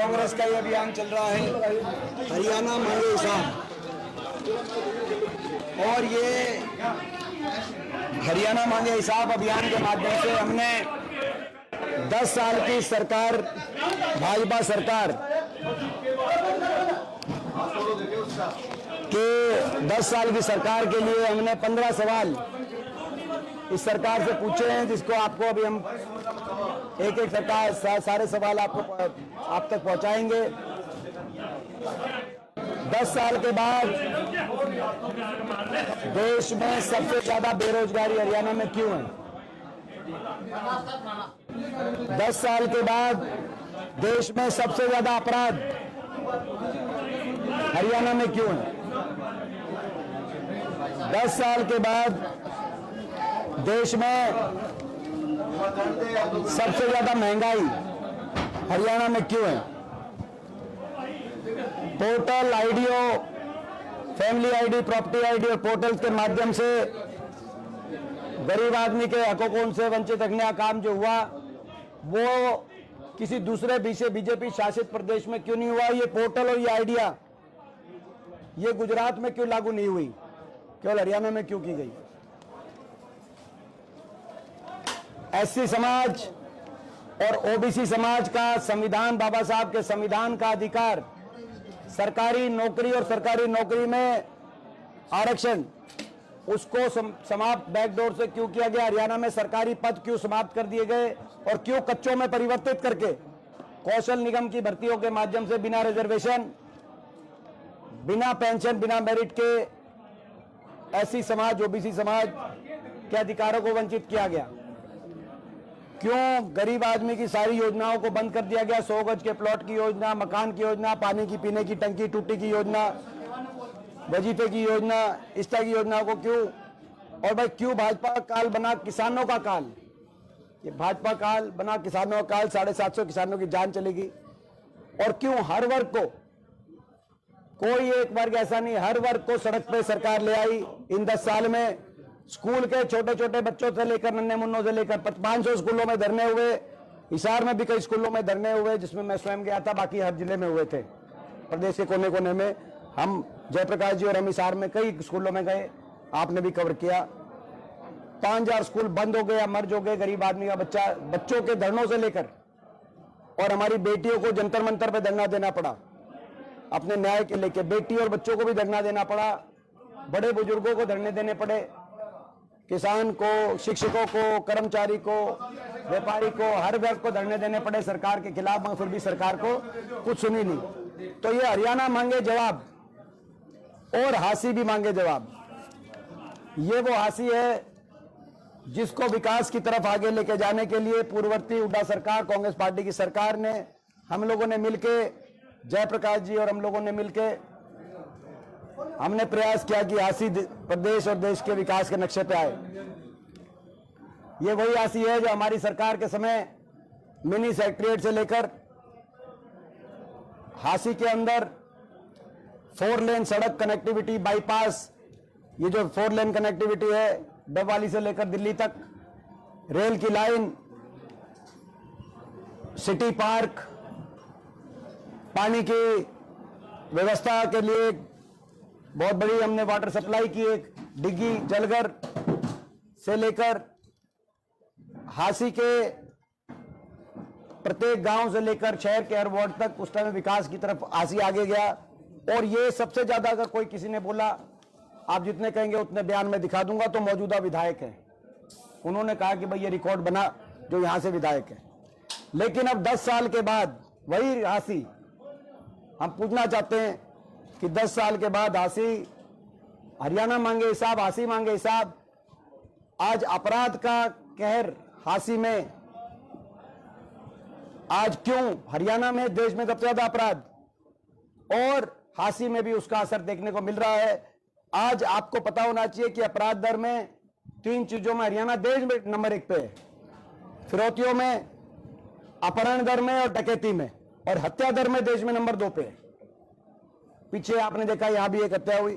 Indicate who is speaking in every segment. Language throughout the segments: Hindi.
Speaker 1: कांग्रेस का ये अभियान चल रहा है, हरियाणा मांगे इंसाफ। और ये हरियाणा मांगे इंसाफ अभियान के माध्यम से हमने 10 साल की सरकार, भाजपा सरकार के 10 साल की सरकार के लिए हमने 15 सवाल इस सरकार से पूछे हैं, जिसको आपको अभी हम एक एक सरकार सारे सवाल आप तक पहुंचाएंगे। 10 साल के बाद देश में सबसे ज्यादा बेरोजगारी हरियाणा में क्यों है? 10 साल के बाद देश में सबसे ज्यादा अपराध हरियाणा में क्यों है? 10 साल के बाद देश में सबसे ज्यादा महंगाई हरियाणा में क्यों है? Portal, IDO, family ID, property ID और पोर्टल के माध्यम से गरीब आदमी के हकों से वंचित रखने का काम जो हुआ वो किसी दूसरे बीजेपी शासित प्रदेश में क्यों नहीं हुआ? ये पोर्टल और ये आइडिया ये गुजरात में क्यों लागू नहीं हुई, केवल हरियाणा में क्यों की गई? एससी समाज और ओबीसी समाज का संविधान, बाबा साहब के संविधान का अधिकार, सरकारी नौकरी और सरकारी नौकरी में आरक्षण, उसको समाप्त बैकडोर से क्यों किया गया? हरियाणा में सरकारी पद क्यों समाप्त कर दिए गए और क्यों कच्चों में परिवर्तित करके कौशल निगम की भर्तियों के माध्यम से बिना रिजर्वेशन, बिना पेंशन, बिना मेरिट के एससी समाज, ओबीसी समाज के अधिकारों को वंचित किया गया? क्यों गरीब आदमी की सारी योजनाओं को बंद कर दिया गया? 100 गज के प्लॉट की योजना, मकान की योजना, पानी की पीने की टंकी टूटी की योजना, वजीफे की योजना, इस तरह की योजनाओं को क्यों? और भाई क्यों भाजपा काल बना किसानों का काल? ये भाजपा काल बना किसानों का काल, 750 किसानों की जान चलेगी। और क्यों हर वर्ग को, कोई एक वर्ग ऐसा नहीं, हर वर्ग को सड़क पे सरकार ले आई इन 10 साल में। स्कूल के छोटे छोटे बच्चों से लेकर, नन्हे मुन्नों से लेकर 500 स्कूलों में धरने हुए। हिसार में भी कई स्कूलों में धरने हुए, जिसमें मैं स्वयं गया था, बाकी हर जिले में हुए थे। प्रदेश के कोने कोने में हम, जयप्रकाश जी और हम हिसार में कई स्कूलों में गए, आपने भी कवर किया। 5000 स्कूल बंद हो गए या मर्ज हो गए, गरीब आदमी का बच्चों के धरनों से लेकर। और हमारी बेटियों को जंतर मंतर पे धरना देना पड़ा अपने न्याय के लेके। बेटी और बच्चों को भी धरना देना पड़ा, बड़े बुजुर्गों को धरने देने पड़े, किसान को, शिक्षकों को, कर्मचारी को, व्यापारी को, हर वर्ग को धरने देने पड़े सरकार के खिलाफ, मगर फिर भी सरकार को कुछ सुनी नहीं। तो ये हरियाणा मांगे जवाब और हासी भी मांगे जवाब। ये वो हासी है जिसको विकास की तरफ आगे लेके जाने के लिए पूर्ववर्ती हुड्डा सरकार, कांग्रेस पार्टी की सरकार ने, हम लोगों ने मिलके, जयप्रकाश जी और हम लोगों ने मिलके हमने प्रयास किया कि हासी प्रदेश और देश के विकास के नक्शे पे आए। ये वही हासी है जो हमारी सरकार के समय मिनी सेक्रेटरीट से लेकर हासी के अंदर 4 लेन सड़क कनेक्टिविटी, बाईपास, ये जो 4 लेन कनेक्टिविटी है डबवाली से लेकर दिल्ली तक, रेल की लाइन, सिटी पार्क, पानी की व्यवस्था के लिए बहुत बड़ी हमने वाटर सप्लाई की, एक डिग्गी जलघर से लेकर हासी के प्रत्येक गांव से लेकर शहर के हर वार्ड तक उस टाइम विकास की तरफ हासी आगे गया। और ये सबसे ज्यादा, अगर कोई किसी ने बोला आप जितने कहेंगे उतने बयान में दिखा दूंगा, तो मौजूदा विधायक है, उन्होंने कहा कि भाई ये रिकॉर्ड बना जो यहां से विधायक है। लेकिन अब 10 साल के बाद वही हासी, हम पूछना चाहते हैं कि 10 साल के बाद हासी, हरियाणा मांगे हिसाब, हासी मांगे हिसाब। आज अपराध का कहर हासी में, आज क्यों हरियाणा में देश में सबसे ज्यादा अपराध और हासी में भी उसका असर देखने को मिल रहा है। आज आपको पता होना चाहिए कि अपराध दर में 3 चीजों में हरियाणा देश में नंबर 1 पे है, फिरौतियों में, अपहरण दर में और डकैती में, और हत्या दर में देश में नंबर 2 पे है। पीछे आपने देखा यहां भी एक हत्या हुई।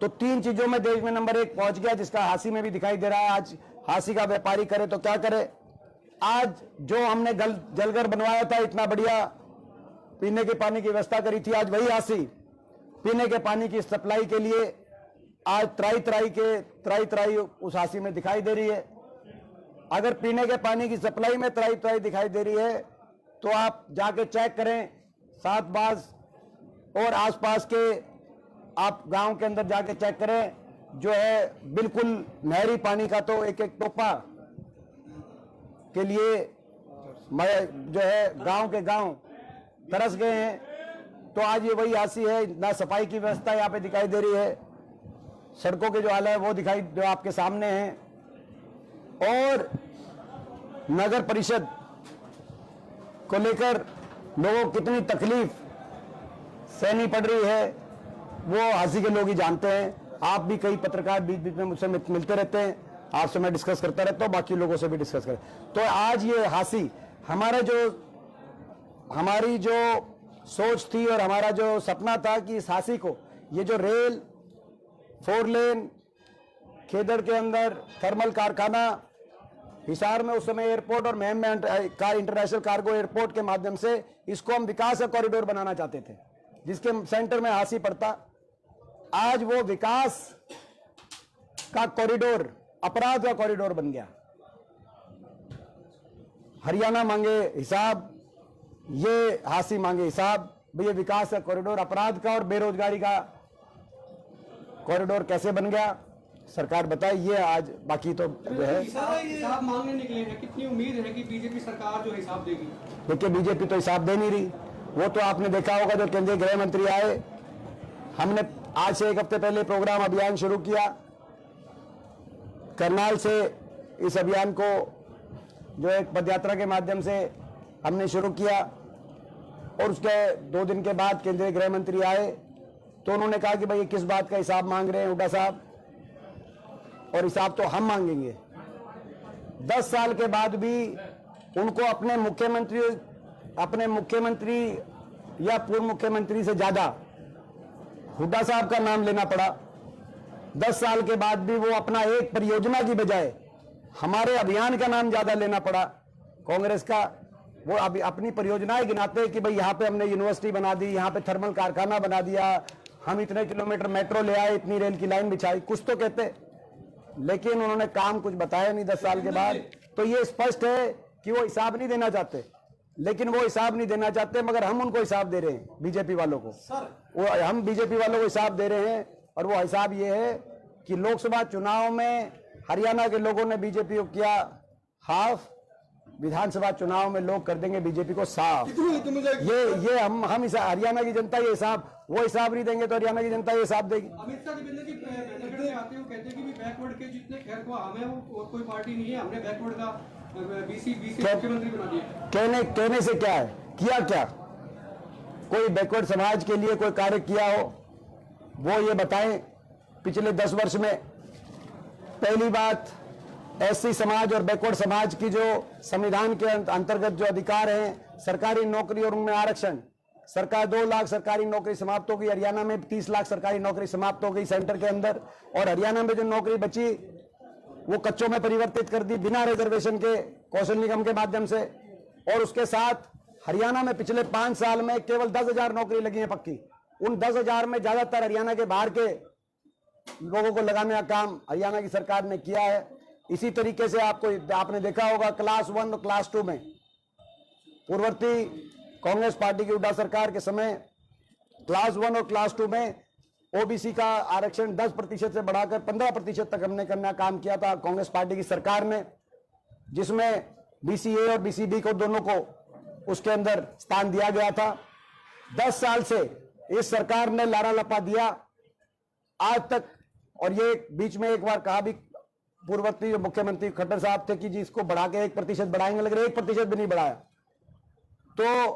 Speaker 1: तो 3 चीजों में देश में नंबर 1 पहुंच गया, जिसका हासी में भी दिखाई दे रहा है। आज हासी का व्यापारी करे तो क्या करे, आज जो हमने जलघर बनवाया था, इतना बढ़िया पीने के पानी की व्यवस्था करी थी, आज वही हासी पीने के पानी की सप्लाई के लिए आज त्राई उस हासी में दिखाई दे रही है। अगर पीने के पानी की सप्लाई में त्राई दिखाई दे रही है तो आप जाके चेक करें, सातबाज और आसपास के आप गांव के अंदर जाके चेक करें, जो है बिल्कुल नहरी पानी का तो एक एक टोपा के लिए जो है गांव के गांव तरस गए हैं। तो आज ये वही हासी है, ना सफाई की व्यवस्था यहाँ पे दिखाई दे रही है, सड़कों के जो हाल है वो दिखाई जो आपके सामने हैं, और नगर परिषद को लेकर लोगों को कितनी तकलीफ सहनी पड़ रही है वो हासी के लोग ही जानते हैं। आप भी कई पत्रकार बीच बीच में मुझसे मिलते रहते हैं, आपसे मैं डिस्कस करता रहता हूँ, बाकी लोगों से भी डिस्कस करें। तो आज ये हासी हमारी जो सोच थी और हमारा जो सपना था कि इस हासी को, ये जो रेल 4 लेन खेदड़ के अंदर थर्मल कारखाना, हिसार में उस समय एयरपोर्ट और महम में इंटरनेशनल कार्गो एयरपोर्ट के माध्यम से इसको हम विकास का कॉरिडोर बनाना चाहते थे, जिसके सेंटर में हासी पड़ता। आज वो विकास का कॉरिडोर अपराध का कॉरिडोर बन गया। हरियाणा मांगे हिसाब, ये हासी मांगे हिसाब। ये विकास का कॉरिडोर अपराध का और बेरोजगारी का कॉरिडोर कैसे बन गया, सरकार बताए। ये आज बाकी तो जो है
Speaker 2: हिसाब मांगने निकले हैं, कितनी उम्मीद है कि बीजेपी सरकार जो हिसाब देगी?
Speaker 1: देखिए, बीजेपी तो हिसाब दे नहीं रही। वो तो आपने देखा होगा, जो केंद्रीय गृह मंत्री आए, हमने आज से 1 हफ्ते पहले प्रोग्राम अभियान शुरू किया। करनाल से इस अभियान को जो एक पदयात्रा के माध्यम से हमने शुरू किया, और उसके 2 दिन के बाद केंद्रीय गृह मंत्री आए तो उन्होंने कहा कि भाई ये किस बात का हिसाब मांग रहे हैं हुड्डा साहब, और हिसाब तो हम मांगेंगे। 10 साल के बाद भी उनको अपने मुख्यमंत्री या पूर्व मुख्यमंत्री से ज्यादा हुड्डा साहब का नाम लेना पड़ा। 10 साल के बाद भी वो अपना एक परियोजना की बजाय हमारे अभियान का नाम ज्यादा लेना पड़ा कांग्रेस का। वो अभी अपनी परियोजनाएं गिनाते कि भाई यहाँ पे हमने यूनिवर्सिटी बना दी, यहाँ पे थर्मल कारखाना बना दिया, हम इतने किलोमीटर मेट्रो ले आए, इतनी रेल की लाइन बिछाई, कुछ तो कहते, लेकिन उन्होंने काम कुछ बताया नहीं 10 साल के बाद। तो ये स्पष्ट है कि वो हिसाब नहीं देना चाहते, लेकिन वो हिसाब नहीं देना चाहते, मगर हम उनको हिसाब दे रहे हैं बीजेपी वालों को। हम बीजेपी वालों को हिसाब दे रहे हैं, और वो हिसाब ये है कि लोकसभा चुनाव में हरियाणा के लोगों ने बीजेपी को किया हाफ, विधानसभा चुनाव में लोग कर देंगे बीजेपी को साफ। ये हम हरियाणा की जनता ये हिसाब, वो हिसाब नहीं देंगे तो हरियाणा की जनता ये हिसाब देगी।
Speaker 2: अमित शाह जी की आते हैं, कहते हैं कि बैकवर्ड के जितने खैर को हम है वो कोई पार्टी नहीं है, हमने बैकवर्ड का बीसी मुख्यमंत्री बना दिया।
Speaker 1: कहने से क्या है, किया क्या? कोई बैकवर्ड समाज के लिए कोई कार्य किया हो वो ये बताएं। पिछले 10 वर्ष में पहली बात, एससी समाज और बैकवर्ड समाज की जो संविधान के अंतर्गत जो अधिकार हैं, सरकारी नौकरी और उनमें आरक्षण, सरकार 2 लाख सरकारी नौकरी समाप्त हो गई। हरियाणा में 30 लाख सरकारी नौकरी समाप्त हो गई सेंटर के अंदर, और हरियाणा में जो नौकरी बची वो कच्चों में परिवर्तित कर दी बिना रिजर्वेशन के कौशल निगम के माध्यम से। और उसके साथ हरियाणा में पिछले 5 साल में केवल 10,000 नौकरी लगी है पक्की। उन 10,000 में ज्यादातर हरियाणा के बाहर के लोगों को लगाने का काम हरियाणा की सरकार ने किया है। इसी तरीके से आपने देखा होगा क्लास 1 और क्लास 2 में पूर्ववर्ती कांग्रेस पार्टी की हुड्डा सरकार के समय क्लास 1 और क्लास 2 में ओबीसी का आरक्षण 10% से बढ़ाकर 15% तक हमने करना काम किया था कांग्रेस पार्टी की सरकार ने, जिसमें बीसीए और बीसीबी को दोनों को उसके अंदर स्थान दिया गया था। 10 साल से इस सरकार ने लारा लपा दिया आज तक, और ये बीच में एक बार कहा भी पूर्ववर्ती जो मुख्यमंत्री खट्टर साहब थे कि जी इसको बढ़ा के 1% बढ़ाएंगे, लेकिन 1% भी नहीं बढ़ाया। तो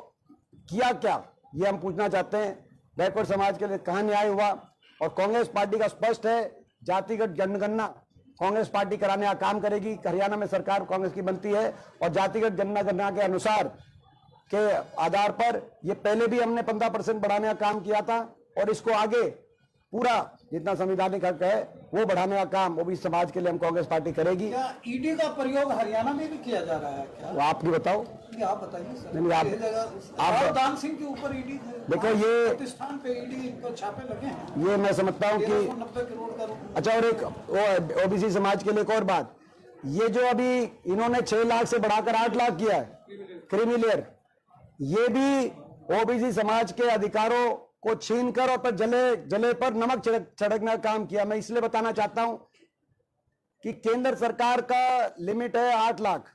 Speaker 1: किया क्या, ये हम पूछना चाहते हैं। बैकवर्ड समाज के लिए कहां न्याय हुआ? और कांग्रेस पार्टी का स्पष्ट है, जातिगत जनगणना कांग्रेस पार्टी कराने का काम करेगी। हरियाणा में सरकार कांग्रेस की बनती है, और जातिगत जनगणना के अनुसार के आधार पर ये पहले भी हमने 15% बढ़ाने का काम किया था, और इसको आगे पूरा जितना संविधानिक हक है वो बढ़ाने का काम ओबीसी समाज के लिए हम कांग्रेस पार्टी करेगी।
Speaker 3: क्या ईडी का प्रयोग हरियाणा में भी किया जा रहा है क्या?
Speaker 1: वो आप भी बताओ।
Speaker 3: नहीं, आप बताइए सर।
Speaker 1: नहीं, आप-
Speaker 3: ये जगह
Speaker 1: आप-
Speaker 3: रावदान सिंह के ऊपर ईडी
Speaker 1: देखो, ये-
Speaker 3: प्रतिष्ठान पे ईडी को छापे लगे हैं।
Speaker 1: ये मैं समझता हूँ कि
Speaker 3: 1390 करोड़ का
Speaker 1: अच्छा, और एक ओबीसी समाज के लिए एक और बात, ये जो अभी इन्होंने 6 लाख से बढ़ाकर 8 लाख किया है क्रीमी लेयर, ये भी ओबीसी समाज के अधिकारों को छीनकर और पर जले पर नमक छिड़कने का काम किया। मैं इसलिए बताना चाहता हूं कि केंद्र सरकार का लिमिट है 8 लाख,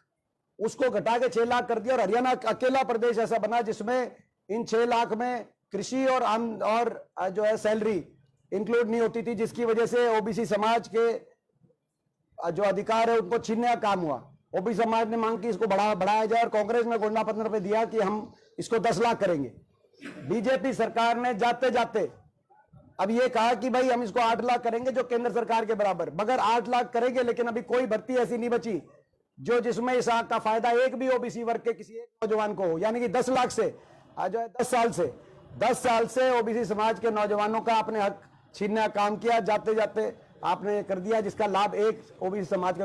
Speaker 1: उसको घटा के 6 लाख कर दिया, और हरियाणा अकेला प्रदेश ऐसा बना जिसमें इन 6 लाख में कृषि और जो है सैलरी इंक्लूड नहीं होती थी, जिसकी वजह से ओबीसी समाज के जो अधिकार है उनको छीनने का काम हुआ। ओबीसी समाज ने मांग की इसको बढ़ाया जाए, और कांग्रेस ने घोषणा पत्र पे दिया कि हम इसको 10 लाख करेंगे। बीजेपी सरकार ने जाते जाते अब ये कहा कि भाई हम इसको 8 लाख करेंगे, जो केंद्र सरकार के बराबर, मगर 8 लाख करेंगे, लेकिन अभी कोई भर्ती ऐसी नहीं बची जो जिसमें इस आग का फायदा एक भी ओबीसी वर्ग के किसी एक नौजवान को हो। यानी कि 10 लाख से आज जो है 10 साल से ओबीसी समाज के नौजवानों का अपने हक छीनने का काम किया, जाते जाते आपने कर दिया, जिसका लाभ एक ओबीसी समाज के